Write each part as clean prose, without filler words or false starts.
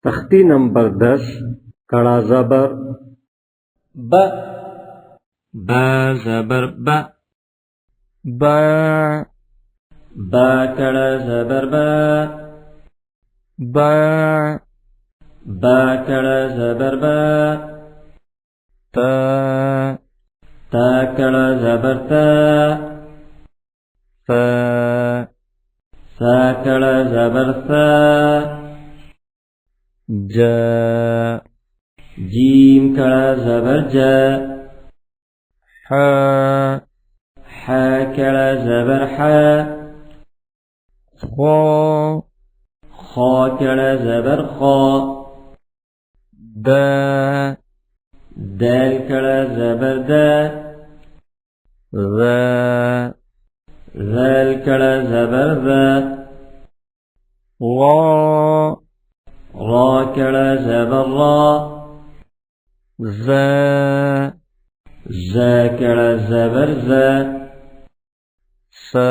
तख्ती नंबर 10 कड़ा ज़बर ब ब ज़बर ब ब ब कड़ा ज़बर ब ब ब कड़ा ज़बर ब त त कड़ा ज़बर त स स कड़ा ज़बर स ज जीम कड़ा ज़बर ज ह ह कड़ा ज़बर ह खो खो कड़ा ज़बर खो द दल कड़ा ज़बर द ज़ल कड़ा ज़बर ज़ را कड़ा ज़बर रा ज़ ज़ कड़ा ज़बर ज़ स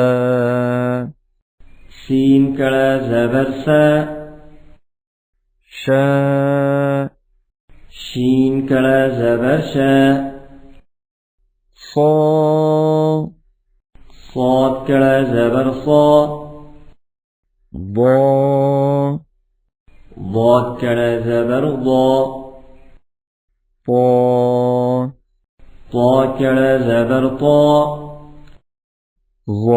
सीन कड़ा ज़बर स श शीन कड़ा ज़बर श ص صاد कड़ा ज़बर ص ض ضاد कड़ा ज़बर ض ط طا कड़ा ज़बर ط ظ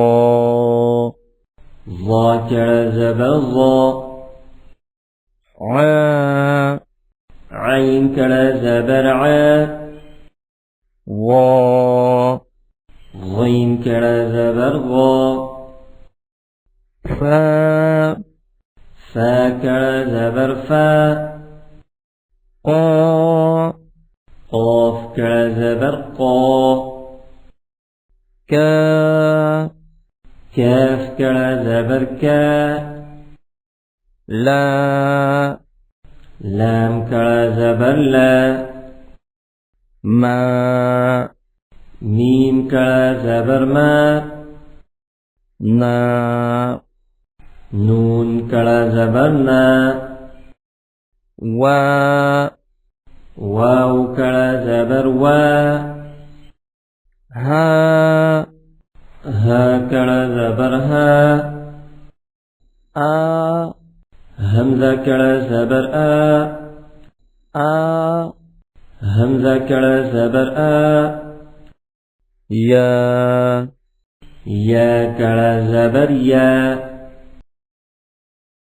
ظا कड़ा ज़बर ظ ع عين कड़ा ज़बर ع ظ غين कड़ा ज़बर غ ف ف कड़ा ज़बर फ ق قاف कड़ा ज़बर ق ك كاف कड़ा ज़बर ك لا لام कड़ा ज़बर ला ما मीम कड़ा ज़बर मा ना नून कड़ा ज़बर ना वा वाव कड़ा ज़बर वा हा हा कड़ा ज़बर हा आ हमज़ा कड़ा ज़बर आ हमज़ा कड़ा ज़बर आ या कड़ा ज़बर या